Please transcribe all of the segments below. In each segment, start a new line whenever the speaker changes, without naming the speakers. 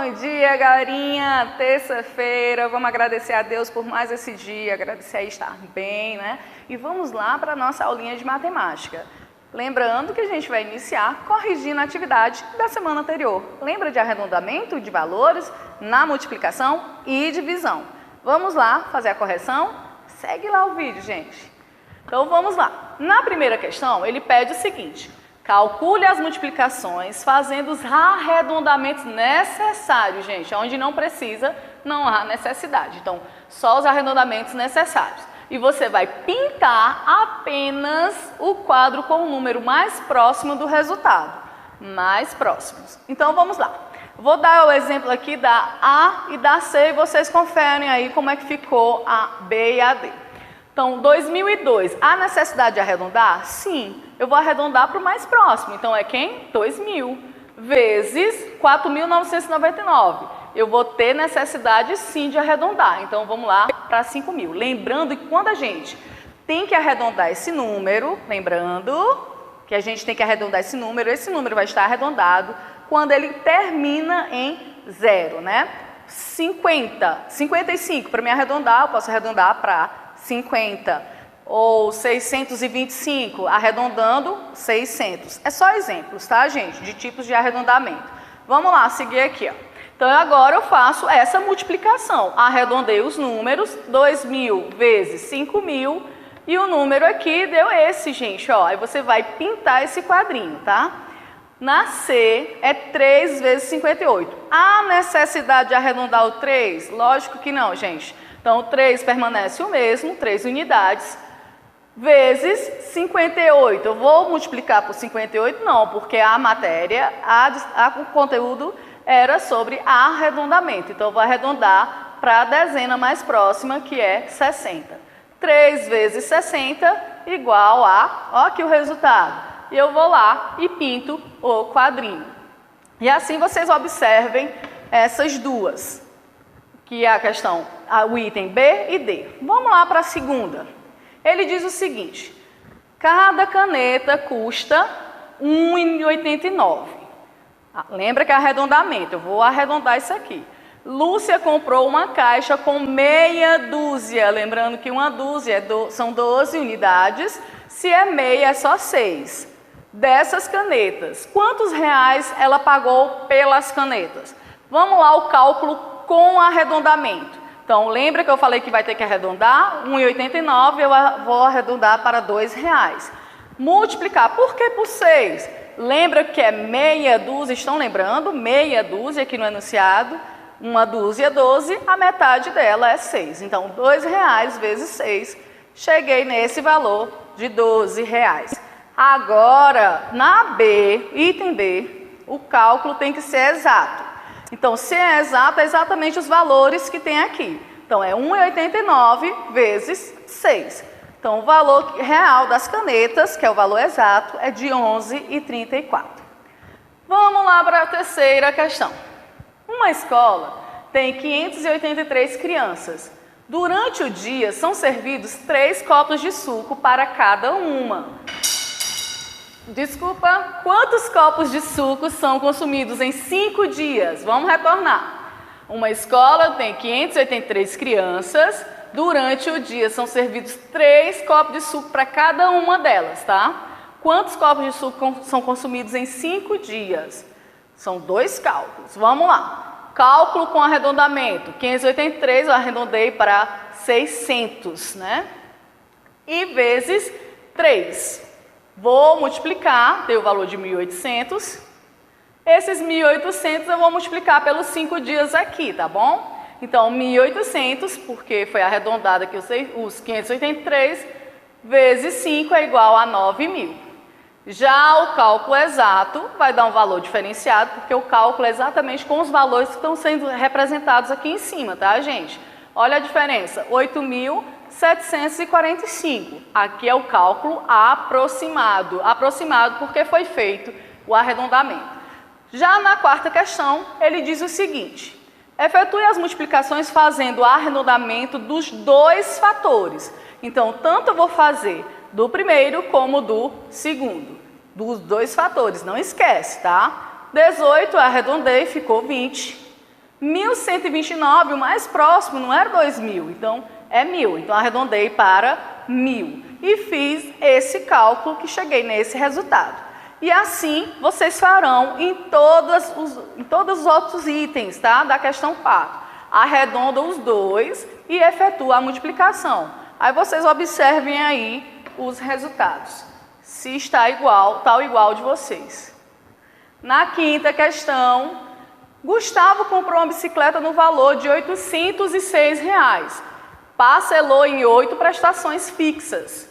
Bom dia, galerinha! Terça-feira, vamos agradecer a Deus por mais esse dia, agradecer a estar bem, né? E vamos lá para a nossa aulinha de matemática. Lembrando que a gente vai iniciar corrigindo a atividade da semana anterior. Lembra de arredondamento de valores na multiplicação e divisão? Vamos lá fazer a correção? Segue lá o vídeo, gente. Então vamos lá. Na primeira questão, ele pede o seguinte: calcule as multiplicações fazendo os arredondamentos necessários, gente. Onde não precisa, não há necessidade. Então, só os arredondamentos necessários. E você vai pintar apenas o quadro com o número mais próximo do resultado. Mais próximos. Então, vamos lá. Vou dar o exemplo aqui da A e da C e vocês conferem aí como é que ficou a B e a D. Então, 2002, há necessidade de arredondar? Sim, eu vou arredondar para o mais próximo. Então, é quem? 2.000 vezes 4.999. Eu vou ter necessidade, sim, de arredondar. Então, vamos lá para 5.000. Lembrando que quando a gente tem que arredondar esse número, esse número vai estar arredondado quando ele termina em 0, né? 55, para me arredondar, eu posso arredondar para 50, ou 625, arredondando 600. É só exemplos, tá, gente, de tipos de arredondamento. Vamos lá, seguir aqui, ó. Então, agora eu faço essa multiplicação. Arredondei os números, 2.000 vezes 5.000, e o número aqui deu esse, gente, ó. Aí você vai pintar esse quadrinho, tá? Na C, é 3 vezes 58. Há necessidade de arredondar o 3? Lógico que não, gente. Então, o 3 permanece o mesmo, 3 unidades, vezes 58. Eu vou multiplicar por 58? Não, porque a matéria, o conteúdo era sobre arredondamento. Então, eu vou arredondar para a dezena mais próxima, que é 60. 3 vezes 60 igual a, ó aqui o resultado. E eu vou lá e pinto o quadrinho. E assim vocês observem essas duas, que é a questão, o item B e D. Vamos lá para a segunda. Ele diz o seguinte: cada caneta custa R$ 1,89. Lembra que é arredondamento, eu vou arredondar isso aqui. Lúcia comprou uma caixa com meia dúzia, lembrando que uma dúzia são 12 unidades, se é meia é só 6. Dessas canetas, quantos reais ela pagou pelas canetas? Vamos lá, o cálculo com arredondamento. Então, lembra que eu falei que vai ter que arredondar? R$ 1,89, eu vou arredondar para R$ 2,00. Multiplicar, por que por 6? Lembra que é meia dúzia, estão lembrando? Meia dúzia aqui no enunciado, uma dúzia é 12, a metade dela é 6. Então, R$ 2,00 vezes 6, cheguei nesse valor de R$ 12,00. Agora, na B, item B, o cálculo tem que ser exato. Então, se é exato, é exatamente os valores que tem aqui. Então, é 1,89 vezes 6. Então, o valor real das canetas, que é o valor exato, é de 11,34. Vamos lá para a terceira questão. Uma escola tem 583 crianças. Durante o dia, são servidos 3 copos de suco para cada uma. Desculpa, quantos copos de suco são consumidos em 5 dias? Vamos retornar. Uma escola tem 583 crianças. Durante o dia são servidos 3 copos de suco para cada uma delas, tá? Quantos copos de suco são consumidos em 5 dias? São 2 cálculos. Vamos lá. Cálculo com arredondamento. 583 eu arredondei para 600, né? E vezes 3. Vou multiplicar, tem o valor de 1.800. Esses 1.800 eu vou multiplicar pelos 5 dias aqui, tá bom? Então, 1.800, porque foi arredondado aqui os 583, vezes 5 é igual a 9.000. Já o cálculo exato vai dar um valor diferenciado, porque o cálculo é exatamente com os valores que estão sendo representados aqui em cima, tá, gente? Olha a diferença, 8.745. Aqui é o cálculo aproximado. Aproximado porque foi feito o arredondamento. Já na quarta questão, ele diz o seguinte: efetue as multiplicações fazendo o arredondamento dos 2 fatores. Então, tanto eu vou fazer do primeiro como do segundo. Dos 2 fatores, não esquece, tá? 18 eu arredondei, ficou 20. 1.129, o mais próximo, não era 2.000, então é 1.000. Então, arredondei para 1.000 e fiz esse cálculo que cheguei nesse resultado. E assim, vocês farão em todos os outros itens, tá? Da questão 4. Arredonda os dois e efetua a multiplicação. Aí vocês observem aí os resultados. Se está igual, tal igual de vocês. Na quinta questão, Gustavo comprou uma bicicleta no valor de R$ 806. Parcelou em 8 prestações fixas.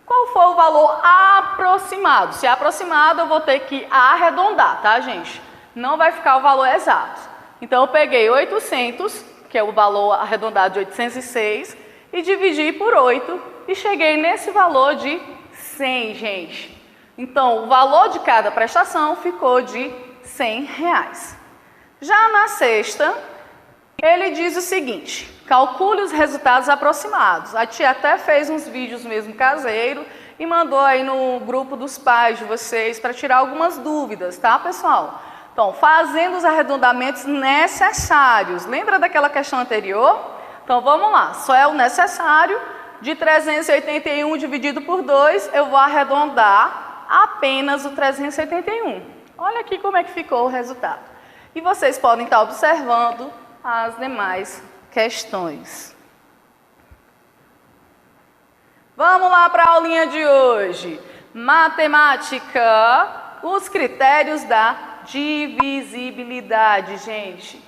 Qual foi o valor aproximado? Se é aproximado, eu vou ter que arredondar, tá, gente? Não vai ficar o valor exato. Então, eu peguei 800, que é o valor arredondado de 806, e dividi por 8 e cheguei nesse valor de 100, gente. Então, o valor de cada prestação ficou de R$100. Já na sexta, ele diz o seguinte: calcule os resultados aproximados. A tia até fez uns vídeos mesmo caseiro e mandou aí no grupo dos pais de vocês para tirar algumas dúvidas, tá, pessoal? Então, fazendo os arredondamentos necessários. Lembra daquela questão anterior? Então, vamos lá. Só é o necessário. De 381 dividido por 2, eu vou arredondar apenas o 381. Olha aqui como é que ficou o resultado. E vocês podem estar observando as demais questões. Vamos lá para a aulinha de hoje. Matemática, os critérios da divisibilidade, gente.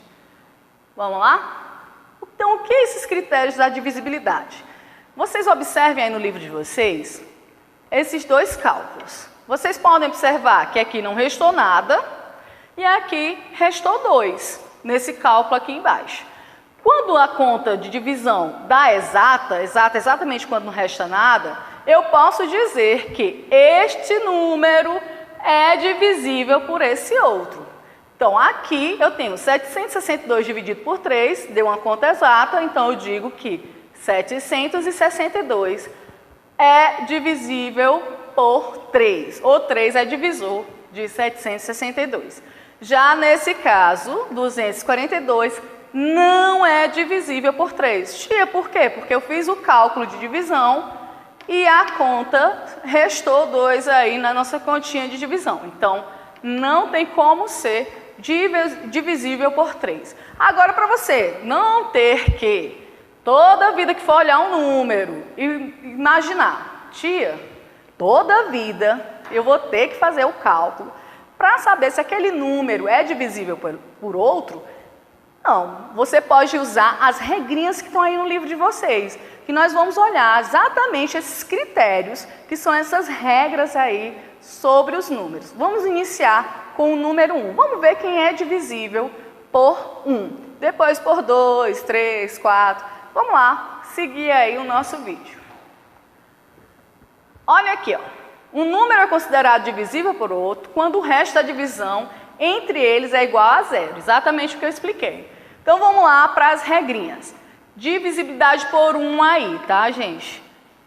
Vamos lá? Então, o que é esses critérios da divisibilidade? Vocês observem aí no livro de vocês esses dois cálculos. Vocês podem observar que aqui não restou nada e aqui restou 2, nesse cálculo aqui embaixo. Quando a conta de divisão dá exata exatamente quando não resta nada, eu posso dizer que este número é divisível por esse outro. Então, aqui eu tenho 762 dividido por 3, deu uma conta exata, então eu digo que 762 é divisível por 3, ou 3 é divisor de 762. Já nesse caso, 242 não é divisível por 3. Tia, por quê? Porque eu fiz o cálculo de divisão e a conta restou 2 aí na nossa continha de divisão. Então, não tem como ser divisível por 3. Agora, para você não ter que, toda vida que for olhar um número e imaginar, tia, toda vida eu vou ter que fazer o cálculo para saber se aquele número é divisível por outro. Não, você pode usar as regrinhas que estão aí no livro de vocês, que nós vamos olhar exatamente esses critérios, que são essas regras aí sobre os números. Vamos iniciar com o número 1. Vamos ver quem é divisível por 1. Depois por 2, 3, 4. Vamos lá, seguir aí o nosso vídeo. Olha aqui, ó. Um número é considerado divisível por outro quando o resto da divisão entre eles é igual a 0. Exatamente o que eu expliquei. Então, vamos lá para as regrinhas. Divisibilidade por 1 aí, tá, gente?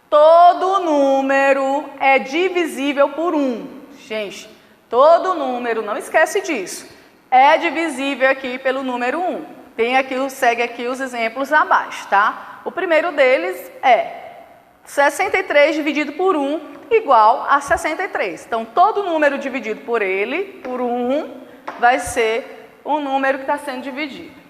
Todo número é divisível por 1. Gente, todo número, não esquece disso, é divisível aqui pelo número 1. Tem aqui, segue aqui os exemplos abaixo, tá? O primeiro deles é 63 dividido por 1 igual a 63. Então, todo número dividido por ele, por 1, vai ser o número que está sendo dividido.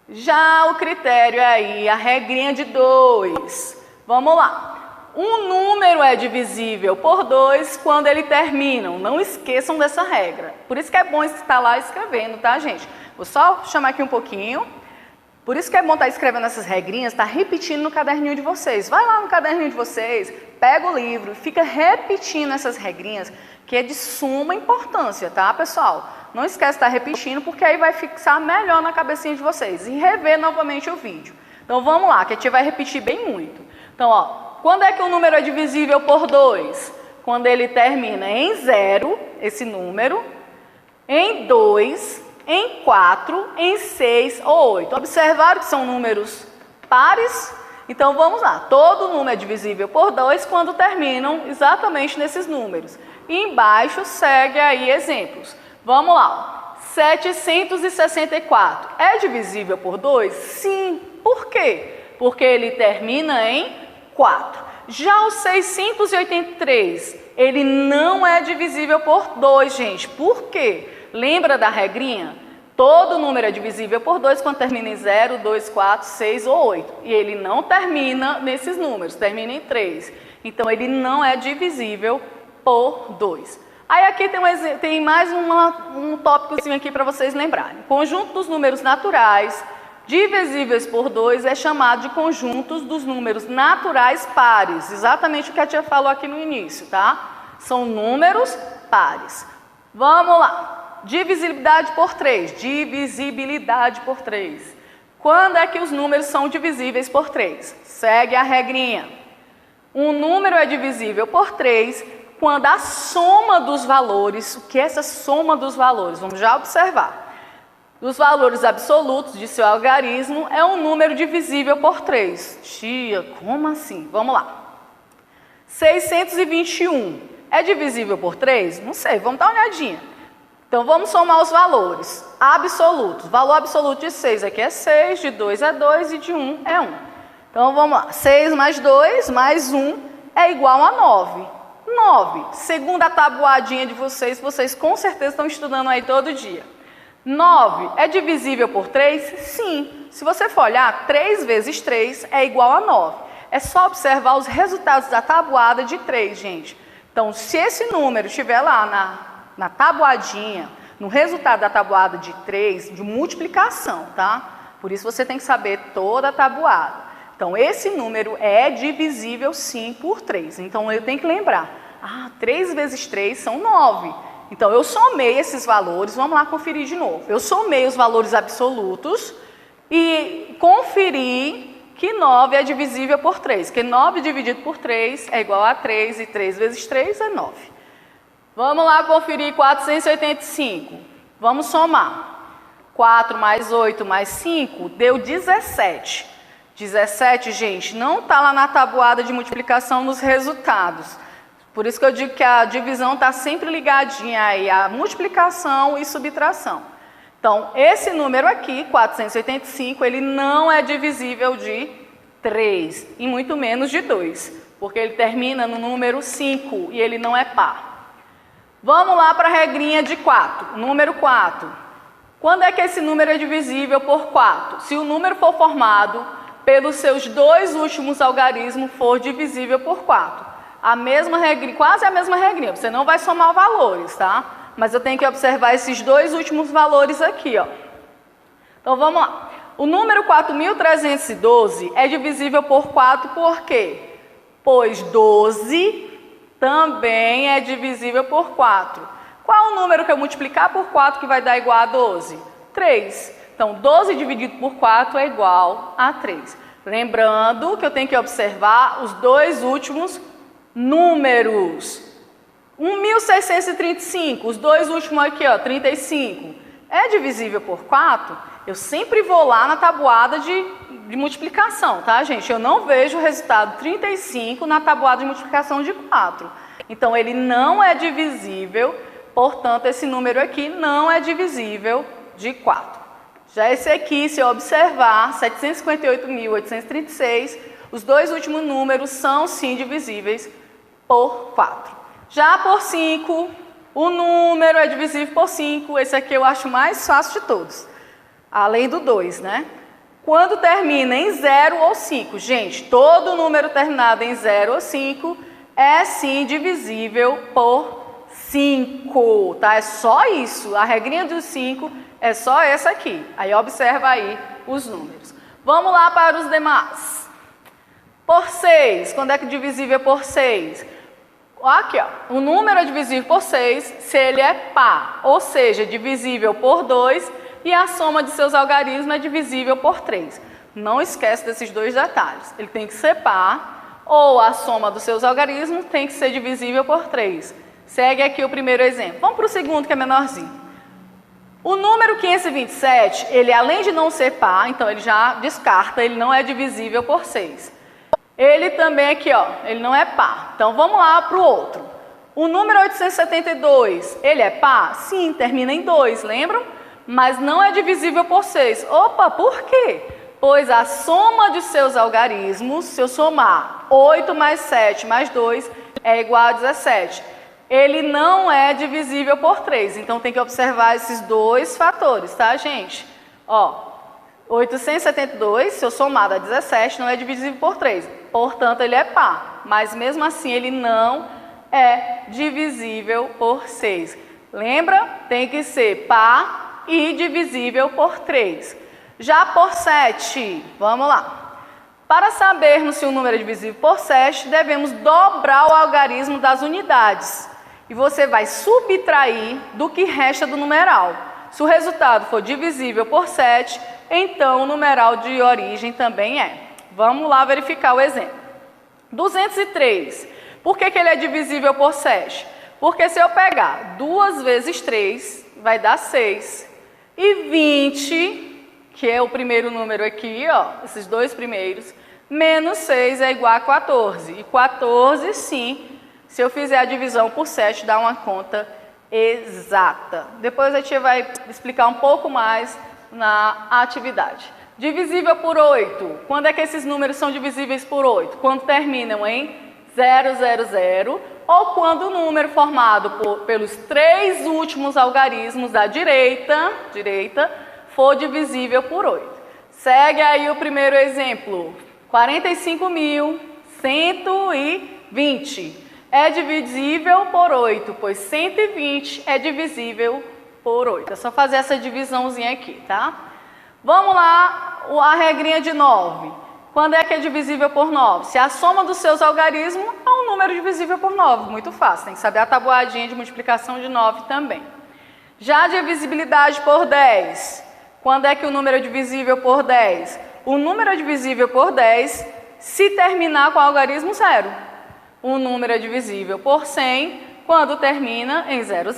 Já o critério aí, a regrinha de 2. Vamos lá. Um número é divisível por 2 quando ele termina. Não esqueçam dessa regra. Por isso que é bom estar lá escrevendo, tá, gente? Vou só chamar aqui um pouquinho. Por isso que é bom estar escrevendo essas regrinhas, estar repetindo no caderninho de vocês. Vai lá no caderninho de vocês, pega o livro, fica repetindo essas regrinhas, que é de suma importância, tá, pessoal? Não esquece de estar repetindo, porque aí vai fixar melhor na cabecinha de vocês. E rever novamente o vídeo. Então, vamos lá, que a gente vai repetir bem muito. Então, ó, quando é que o número é divisível por 2? Quando ele termina em 0, esse número, em 2, em 4, em 6 ou 8. Observaram que são números pares? Então, vamos lá. Todo número é divisível por 2 quando terminam exatamente nesses números. E embaixo segue aí exemplos. Vamos lá. 764 é divisível por 2? Sim. Por quê? Porque ele termina em 4. Já o 683, ele não é divisível por 2, gente. Por quê? Lembra da regrinha? Todo número é divisível por 2 quando termina em 0, 2, 4, 6 ou 8. E ele não termina nesses números, termina em 3. Então, ele não é divisível por 2. Aí aqui tem mais um tópicozinho aqui para vocês lembrarem. Conjunto dos números naturais divisíveis por 2 é chamado de conjuntos dos números naturais pares. Exatamente o que a tia falou aqui no início, tá? São números pares. Vamos lá. Divisibilidade por 3. Divisibilidade por 3. Quando é que os números são divisíveis por 3? Segue a regrinha. Um número é divisível por 3 quando a soma dos valores, o que é essa soma dos valores? Vamos já observar. Dos valores absolutos de seu algarismo é um número divisível por 3. Tia, como assim? Vamos lá. 621 é divisível por 3? Não sei, vamos dar uma olhadinha. Então, vamos somar os valores absolutos. Valor absoluto de 6 aqui é 6, de 2 é 2 e de 1 é 1. Então, vamos lá. 6 mais 2 mais 1 é igual a 9. 9. Segundo a tabuadinha de vocês, vocês com certeza estão estudando aí todo dia. 9 é divisível por 3? Sim. Se você for olhar, 3 vezes 3 é igual a 9. É só observar os resultados da tabuada de 3, gente. Então, se esse número estiver lá na tabuadinha, no resultado da tabuada de 3, de multiplicação, tá? Por isso você tem que saber toda a tabuada. Então, esse número é divisível, sim, por 3. Então, eu tenho que lembrar. 3 vezes 3 são 9. Então, eu somei esses valores. Vamos lá conferir de novo. Eu somei os valores absolutos e conferi que 9 é divisível por 3. Porque 9 dividido por 3 é igual a 3. E 3 vezes 3 é 9. Vamos lá conferir 485. Vamos somar. 4 mais 8 mais 5 deu 17. 17, gente, não está lá na tabuada de multiplicação nos resultados. Por isso que eu digo que a divisão está sempre ligadinha aí a multiplicação e subtração. Então, esse número aqui, 485, ele não é divisível de 3 e muito menos de 2, porque ele termina no número 5 e ele não é par. Vamos lá para a regrinha de 4, número 4. Quando é que esse número é divisível por 4? Se o número for formado pelos seus 2 últimos algarismos for divisível por 4. A mesma regrinha, quase a mesma regrinha. Você não vai somar valores, tá? Mas eu tenho que observar esses 2 últimos valores aqui, ó. Então, vamos lá. O número 4.312 é divisível por 4 por quê? Pois 12 também é divisível por 4. Qual o número que eu multiplicar por 4 que vai dar igual a 12? 3. Então, 12 dividido por 4 é igual a 3. Lembrando que eu tenho que observar os 2 últimos números. 1.635, os 2 últimos aqui, ó, 35. É divisível por 4? Eu sempre vou lá na tabuada de multiplicação, tá, gente? Eu não vejo o resultado 35 na tabuada de multiplicação de 4. Então, ele não é divisível, portanto, esse número aqui não é divisível de 4. Já esse aqui, se eu observar, 758.836, os 2 últimos números são sim divisíveis por 4. Já por 5, o número é divisível por 5, esse aqui eu acho mais fácil de todos, além do 2, né? Quando termina em 0 ou 5, gente, todo número terminado em 0 ou 5 é sim divisível por 5, tá? É só isso, a regrinha dos 5 é só essa aqui. Aí observa aí os números. Vamos lá para os demais. Por 6, quando é que divisível por 6? Aqui, ó. O número é divisível por 6 se ele é par, ou seja, divisível por 2 e a soma de seus algarismos é divisível por 3. Não esquece desses 2 detalhes. Ele tem que ser par ou a soma dos seus algarismos tem que ser divisível por 3. Segue aqui o primeiro exemplo. Vamos para o segundo, que é menorzinho. O número 527, ele além de não ser par, então ele já descarta, ele não é divisível por 6. Ele também aqui, ó, ele não é par. Então vamos lá para o outro. O número 872, ele é par? Sim, termina em 2, lembram? mas não é divisível por 6. Opa, por quê? Pois a soma de seus algarismos, se eu somar 8 mais 7 mais 2, é igual a 17. Ele não é divisível por 3, então tem que observar esses dois fatores, tá, gente? Ó, 872, se eu somar dá 17, não é divisível por 3, portanto ele é par, mas mesmo assim ele não é divisível por 6. Lembra? Tem que ser par e divisível por 3. Já por 7, vamos lá. Para sabermos se o número é divisível por 7, devemos dobrar o algarismo das unidades. E você vai subtrair do que resta do numeral. Se o resultado for divisível por 7, então o numeral de origem também é. Vamos lá verificar o exemplo. 203. Por que ele é divisível por 7? Porque se eu pegar 2 vezes 3, vai dar 6. E 20, que é o primeiro número aqui, ó, esses dois primeiros, menos 6 é igual a 14. E 14, sim, se eu fizer a divisão por 7, dá uma conta exata. Depois a tia vai explicar um pouco mais na atividade. Divisível por 8. Quando é que esses números são divisíveis por 8? Quando terminam em 000 ou quando o número formado pelos 3 últimos algarismos da direita for divisível por 8. Segue aí o primeiro exemplo. 45.120 é divisível por 8, pois 120 é divisível por 8. É só fazer essa divisãozinha aqui, tá? Vamos lá, a regrinha de 9. Quando é que é divisível por 9? Se a soma dos seus algarismos é um número divisível por 9. Muito fácil, tem que saber a tabuadinha de multiplicação de 9 também. Já a divisibilidade por 10. Quando é que o número é divisível por 10? O número é divisível por 10 se terminar com o algarismo 0. O número é divisível por 100 quando termina em 00.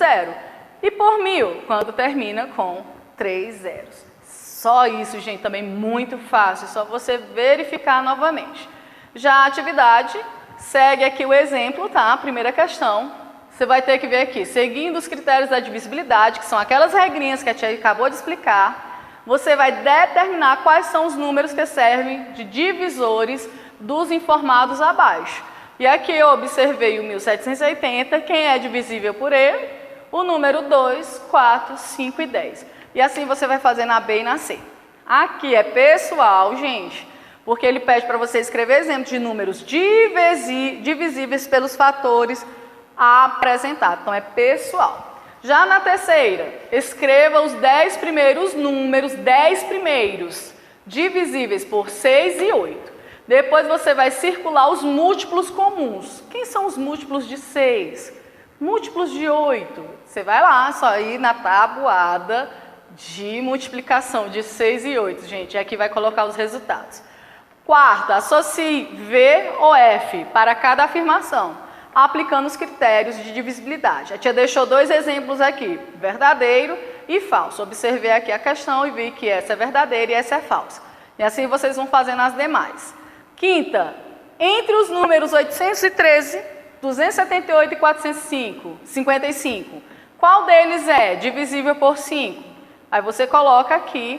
E por 1000 quando termina com 3 zeros. Só isso, gente, também muito fácil, é só você verificar novamente. Já a atividade, segue aqui o exemplo, tá? A primeira questão, você vai ter que ver aqui, seguindo os critérios da divisibilidade, que são aquelas regrinhas que a tia acabou de explicar, você vai determinar quais são os números que servem de divisores dos informados abaixo. E aqui eu observei o 1780, quem é divisível por ele? O número 2, 4, 5 e 10. E assim você vai fazer na B e na C. Aqui é pessoal, gente, porque ele pede para você escrever exemplos de números divisíveis pelos fatores apresentados. Então é pessoal. Já na terceira, escreva os 10 primeiros números, 10 primeiros, divisíveis por 6 e 8. Depois você vai circular os múltiplos comuns. Quem são os múltiplos de 6? Múltiplos de 8. Você vai lá, só ir na tabuada de multiplicação de 6 e 8, gente. E aqui vai colocar os resultados. Quarta, associe V ou F para cada afirmação, aplicando os critérios de divisibilidade. A tia deixou 2 exemplos aqui, verdadeiro e falso. Observei aqui a questão e vi que essa é verdadeira e essa é falsa. E assim vocês vão fazendo as demais. Quinta, entre os números 813, 278 e 455, qual deles é divisível por 5? Aí você coloca aqui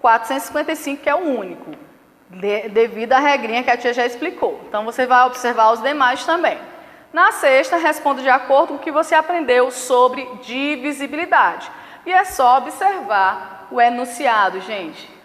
455, que é o único, devido à regrinha que a tia já explicou. Então você vai observar os demais também. Na sexta, responda de acordo com o que você aprendeu sobre divisibilidade. E é só observar o enunciado, gente.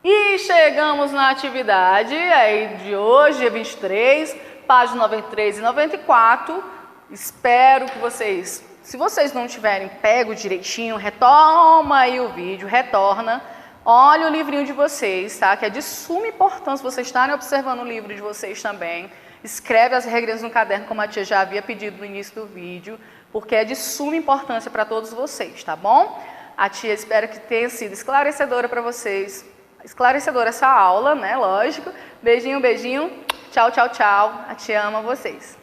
E chegamos na atividade aí de hoje, dia 23, páginas 93 e 94. Espero que vocês, se vocês não tiverem pego direitinho, retoma aí o vídeo, retorna. Olha o livrinho de vocês, tá? Que é de suma importância vocês estarem observando o livro de vocês também. Escreve as regras no caderno, como a tia já havia pedido no início do vídeo, porque é de suma importância para todos vocês, tá bom? A tia espera que tenha sido esclarecedora para vocês. Esclarecedora essa aula, né? Lógico. Beijinho, beijinho. Tchau, tchau, tchau. A tia ama vocês.